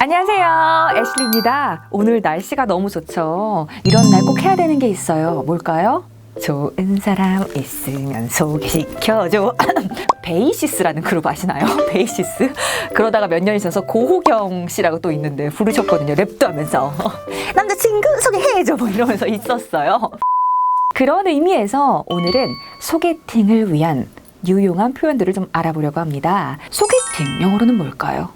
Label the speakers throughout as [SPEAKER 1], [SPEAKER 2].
[SPEAKER 1] 안녕하세요, 애슐리입니다. 오늘 날씨가 너무 좋죠. 이런 날 꼭 해야 되는 게 있어요. 뭘까요? 좋은 사람 있으면 소개시켜줘. 베이시스라는 그룹 아시나요? 베이시스? 그러다가 몇 년이 지나서 고호경 씨라고 또 있는데 부르셨거든요. 랩도 하면서 남자친구 소개해줘 뭐 이러면서 있었어요. 그런 의미에서 오늘은 소개팅을 위한 유용한 표현들을 좀 알아보려고 합니다. 소개팅, 영어로는 뭘까요?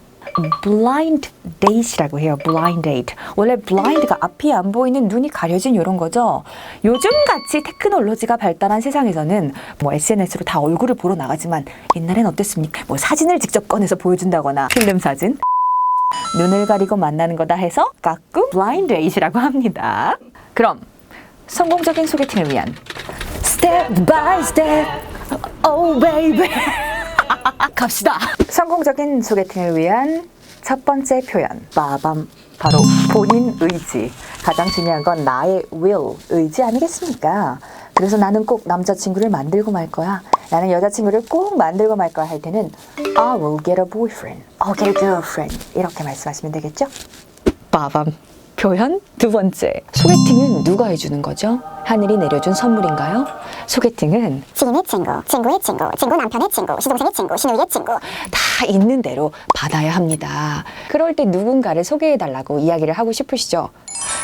[SPEAKER 1] blind date이라고 해요. blind date. 원래 blind가 앞이 안 보이는 눈이 가려진 이런 거죠. 요즘같이 테크놀로지가 발달한 세상에서는 뭐 SNS로 다 얼굴을 보러 나가지만 옛날엔 어땠습니까? 뭐 사진을 직접 꺼내서 보여준다거나 필름 사진. 눈을 가리고 만나는 거다 해서 까꿍 blind date이라고 합니다. 그럼 성공적인 소개팅을 위한 step by step oh baby 갑시다. 성공적인 소개팅을 위한 첫 번째 표현 빠밤, 바로 본인 의지. 가장 중요한 건 나의 will, 의지 아니겠습니까? 그래서 나는 꼭 남자친구를 만들고 말 거야, 나는 여자친구를 꼭 만들고 말 거야 할 때는 I will get a boyfriend, I'll get a girlfriend 이렇게 말씀하시면 되겠죠? 빠밤. 표현 두 번째, 소개팅은 누가 해주는 거죠? 하늘이 내려준 선물인가요? 소개팅은
[SPEAKER 2] 지인의 친구, 친구의 친구, 친구 남편의 친구, 시동생의 친구, 시누이의 친구
[SPEAKER 1] 다 있는 대로 받아야 합니다. 그럴 때 누군가를 소개해달라고 이야기를 하고 싶으시죠?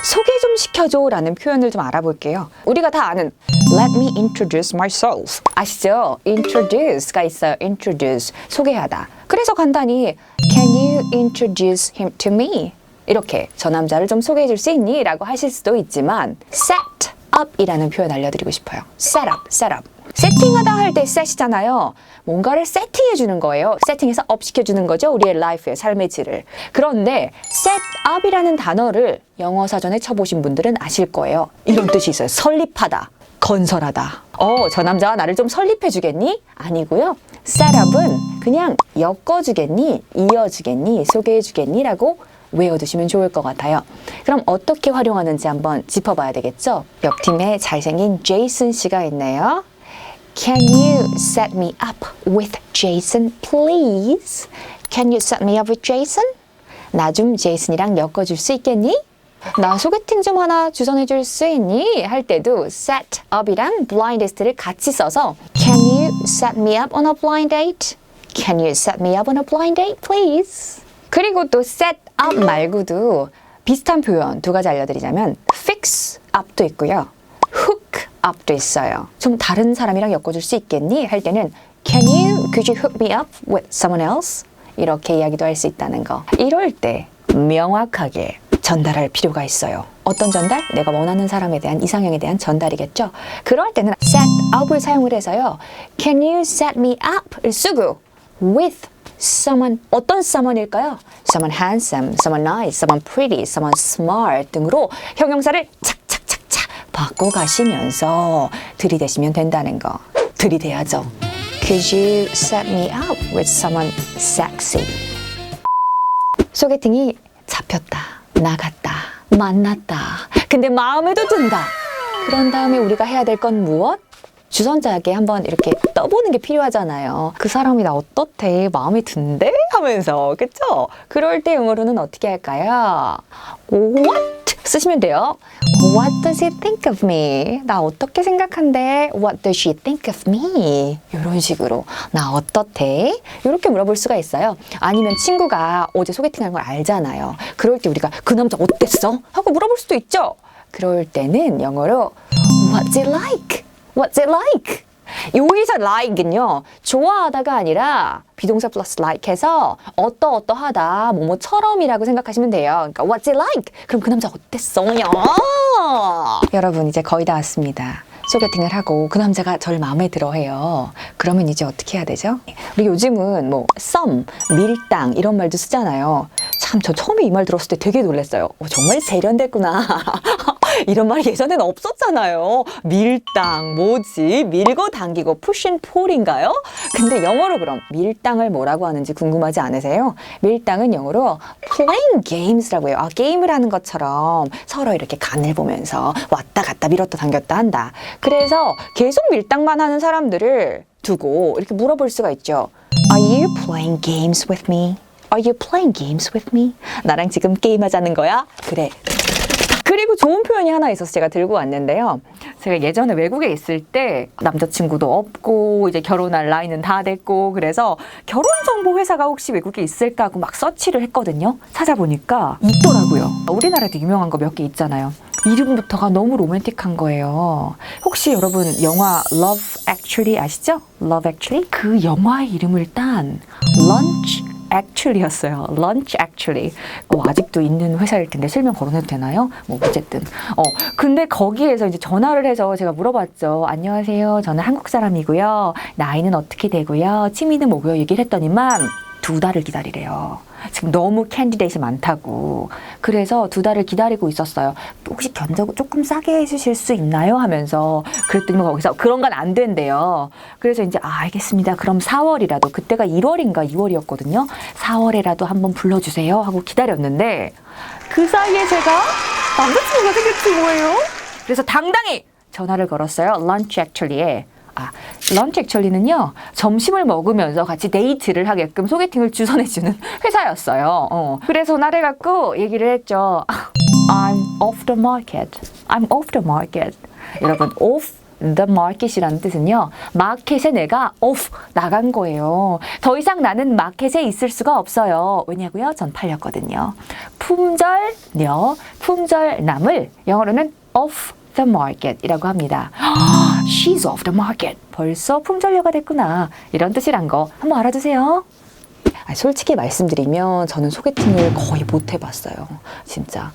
[SPEAKER 1] 소개 좀 시켜줘 라는 표현을 좀 알아볼게요. 우리가 다 아는 Let me introduce myself 아시죠? Introduce가 있어요. Introduce, 소개하다. 그래서 간단히 Can you introduce him to me? 이렇게 저 남자를 좀 소개해 줄 수 있니? 라고 하실 수도 있지만 set up 이라는 표현 알려드리고 싶어요. set up, set up. 세팅하다 할 때 set이잖아요. 뭔가를 세팅해 주는 거예요. 세팅해서 업 시켜주는 거죠. 우리의 라이프의 삶의 질을. 그런데 set up이라는 단어를 영어 사전에 쳐보신 분들은 아실 거예요. 이런 뜻이 있어요. 설립하다, 건설하다. 저 남자가 나를 좀 설립해 주겠니? 아니고요. set up은 그냥 엮어주겠니? 이어주겠니? 소개해 주겠니? 라고 외워두시면 좋을 것 같아요. 그럼 어떻게 활용하는지 한번 짚어봐야 되겠죠? 옆팀에 잘생긴 제이슨 씨가 있네요. Can you set me up with Jason, please? Can you set me up with Jason? 나 좀 제이슨이랑 엮어줄 수 있겠니? 나 소개팅 좀 하나 주선해줄 수 있니? 할 때도 set up이랑 blind date를 같이 써서 Can you set me up on a blind date? Can you set me up on a blind date, please? 그리고 또 set up 말고도 비슷한 표현 두 가지 알려드리자면 fix up도 있고요. hook up도 있어요. 좀 다른 사람이랑 엮어줄 수 있겠니? 할 때는 could you hook me up with someone else? 이렇게 이야기도 할 수 있다는 거. 이럴 때 명확하게 전달할 필요가 있어요. 어떤 전달? 내가 원하는 사람에 대한, 이상형에 대한 전달이겠죠? 그럴 때는 set up을 사용을 해서요. Can you set me up을 쓰고 with someone, 어떤 someone일까요? Someone handsome, someone nice, someone pretty, someone smart 등으로 형용사를 착착착착 바꿔가시면서 들이대시면 된다는 거. 들이대야죠. Could you set me up with someone sexy? 소개팅이 잡혔다, 나갔다, 만났다. 근데 마음에도 든다. 그런 다음에 우리가 해야 될 건 무엇? 주선자에게 한번 이렇게 떠보는 게 필요하잖아요. 그 사람이 나 어떻대? 마음에 든대? 하면서. 그쵸? 그럴 때 영어로는 어떻게 할까요? What? 쓰시면 돼요. What does he think of me? 나 어떻게 생각한대? What does she think of me? 이런 식으로 나 어떻대? 이렇게 물어볼 수가 있어요. 아니면 친구가 어제 소개팅한 걸 알잖아요. 그럴 때 우리가 그 남자 어땠어? 하고 물어볼 수도 있죠. 그럴 때는 영어로 What's it like? What's it like? 여기서 like은요, 좋아하다가 아니라 비동사 플러스 like 해서 어떠어떠하다, 뭐뭐처럼이라고 생각하시면 돼요. 그러니까 what's it like? 그럼 그 남자 어땠어요? 여러분 이제 거의 다 왔습니다. 소개팅을 하고 그 남자가 저를 마음에 들어 해요. 그러면 이제 어떻게 해야 되죠? 우리 요즘은 뭐 썸, 밀당 이런 말도 쓰잖아요. 참 저 처음에 이 말 들었을 때 되게 놀랐어요. 정말 세련됐구나. 이런 말이 예전에는 없었잖아요. 밀당 뭐지? 밀고 당기고 push and pull인가요? 근데 영어로 그럼 밀당을 뭐라고 하는지 궁금하지 않으세요? 밀당은 영어로 playing games라고 해요. 게임을 하는 것처럼 서로 이렇게 간을 보면서 왔다 갔다 밀었다 당겼다 한다. 그래서 계속 밀당만 하는 사람들을 두고 이렇게 물어볼 수가 있죠. Are you playing games with me? Are you playing games with me? 나랑 지금 게임하자는 거야? 그래. 그리고 좋은 표현이 하나 있어서 제가 들고 왔는데요. 제가 예전에 외국에 있을 때 남자친구도 없고 이제 결혼할 나이는 다 됐고 그래서 결혼정보 회사가 혹시 외국에 있을까 하고 막 서치를 했거든요. 찾아보니까 있더라고요. 우리나라에도 유명한 거 몇 개 있잖아요. 이름부터가 너무 로맨틱한 거예요. 혹시 여러분 영화 Love Actually 아시죠? Love Actually? 그 영화의 이름을 딴 Lunch Actually였어요. Lunch Actually. 아직도 있는 회사일 텐데 실명 거론해도 되나요? 뭐 어쨌든. 근데 거기에서 이제 전화를 해서 제가 물어봤죠. 안녕하세요. 저는 한국 사람이고요. 나이는 어떻게 되고요. 취미는 뭐고요. 얘기를 했더니만 2달을 기다리래요. 지금 너무 캔디데이트이 많다고. 그래서 2달을 기다리고 있었어요. 혹시 견적 조금 싸게 해주실 수 있나요? 하면서 그랬더니 거기서 그런 건 안 된대요. 그래서 이제 알겠습니다. 그럼 4월이라도 그때가 1월인가 2월이었거든요. 4월에라도 한번 불러주세요 하고 기다렸는데 그 사이에 제가 남자친구가 생겼지 뭐예요. 그래서 당당히 전화를 걸었어요. Lunch Actually에. 런치 액츄얼리는요 점심을 먹으면서 같이 데이트를 하게끔 소개팅을 주선해주는 회사였어요. 그래서 나래갖고 얘기를 했죠. I'm off the market. I'm off the market. 여러분 off the market이라는 뜻은요 마켓에 내가 off 나간 거예요. 더 이상 나는 마켓에 있을 수가 없어요. 왜냐고요? 전 팔렸거든요. 품절녀, 품절남을 영어로는 off the market 이라고 합니다. She's off the market. 벌써 품절녀가 됐구나. 이런 뜻이란 거 한번 알아두세요. 솔직히 말씀드리면 저는 소개팅을 거의 못 해봤어요. 진짜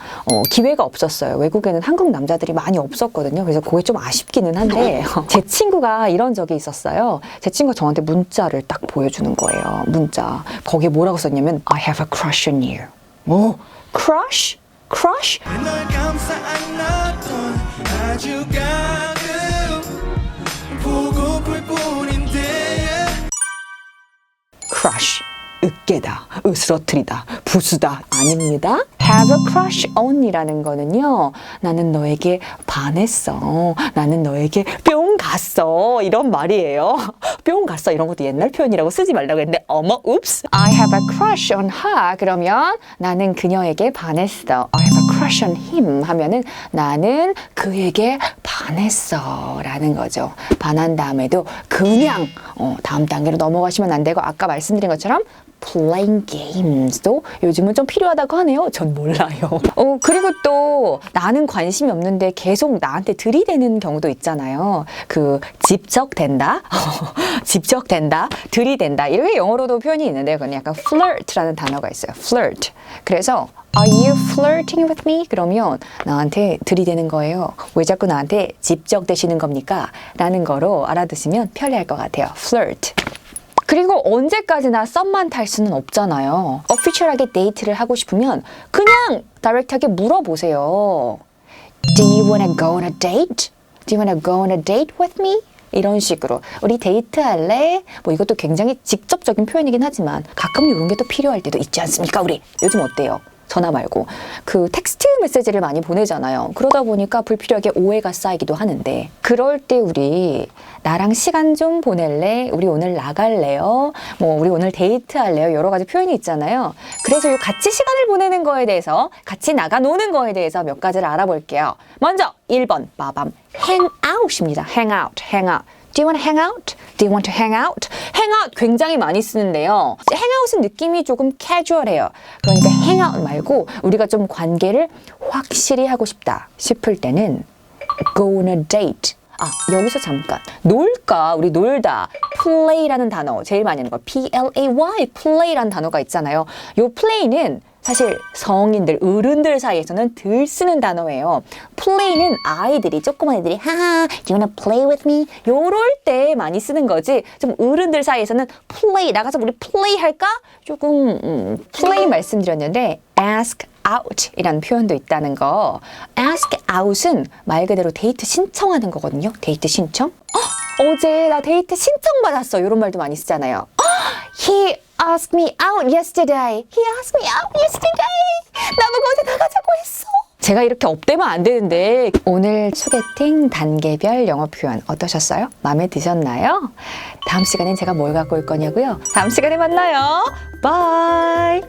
[SPEAKER 1] 기회가 없었어요. 외국에는 한국 남자들이 많이 없었거든요. 그래서 그게 좀 아쉽기는 한데 제 친구가 이런 적이 있었어요. 제 친구가 저한테 문자를 딱 보여주는 거예요. 문자. 거기에 뭐라고 썼냐면 I have a crush on you. 뭐? crush? crush?
[SPEAKER 3] 널 감싸 안았던 아주 가끔 보고플 뿐인데
[SPEAKER 1] crush, 으깨다, 으스러뜨리다, 부수다 아닙니다. have a crush on이라는 거는요. 나는 너에게 반했어. 나는 너에게 뿅 갔어. 이런 말이에요. 뿅 갔어. 이런 것도 옛날 표현이라고 쓰지 말라고 했는데 어머, oops. I have a crush on her. 그러면 나는 그녀에게 반했어. I have a crush on him 하면은 나는 그에게 반했어 라는 거죠. 반한 다음에도 그냥 다음 단계로 넘어가시면 안 되고 아까 말씀드린 것처럼 playing games도 요즘은 좀 필요하다고 하네요. 전 몰라요. 그리고 또 나는 관심이 없는데 계속 나한테 들이대는 경우도 있잖아요. 그 집적된다, 집적된다, 들이댄다. 이렇게 영어로도 표현이 있는데 그건 약간 flirt라는 단어가 있어요. flirt. 그래서 Are you flirting with me? 그러면 나한테 들이대는 거예요. 왜 자꾸 나한테 집적되시는 겁니까? 라는 거로 알아두시면 편리할 것 같아요. flirt. 그리고 언제까지나 썸만 탈 수는 없잖아요. 어피셜하게 데이트를 하고 싶으면 그냥 다이렉트하게 물어보세요. Do you wanna go on a date? Do you wanna go on a date with me? 이런 식으로 우리 데이트할래? 뭐 이것도 굉장히 직접적인 표현이긴 하지만 가끔 이런 게 또 필요할 때도 있지 않습니까? 우리 요즘 어때요? 전화 말고 그 텍스트 메시지를 많이 보내잖아요. 그러다 보니까 불필요하게 오해가 쌓이기도 하는데 그럴 때 우리 나랑 시간 좀 보낼래? 우리 오늘 나갈래요? 뭐 우리 오늘 데이트할래요? 여러 가지 표현이 있잖아요. 그래서 이 같이 시간을 보내는 거에 대해서 같이 나가 노는 거에 대해서 몇 가지를 알아볼게요. 먼저 1번 빠밤 hangout입니다. hangout, hangout. Do you want to hang out? Do you want to hang out? hang out 굉장히 많이 쓰는데요. hangout은 느낌이 조금 캐주얼해요. 그러니까 hang out 말고 우리가 좀 관계를 확실히 하고 싶다 싶을 때는 go on a date. 여기서 잠깐 놀까? 우리 놀다. play라는 단어 제일 많이 하는 거 P-L-A-Y play라는 단어가 있잖아요. 요 play는 사실 성인들, 어른들 사이에서는 덜 쓰는 단어예요. play는 아이들이, 조그만 애들이 하하, do you wanna play with me? 요럴 때 많이 쓰는 거지. 좀 어른들 사이에서는 play, 나가서 우리 play 할까? 조금 play 말씀드렸는데 ask out 이라는 표현도 있다는 거. ask out은 말 그대로 데이트 신청하는 거거든요. 데이트 신청? 어제 나 데이트 신청받았어. 이런 말도 많이 쓰잖아요. He asked me out yesterday. He asked me out yesterday. 나보고 어제 나가자고 했어. 제가 이렇게 업되면 안 되는데 오늘 소개팅 단계별 영어 표현 어떠셨어요? 마음에 드셨나요? 다음 시간엔 제가 뭘 갖고 올 거냐고요? 다음 시간에 만나요. 바이.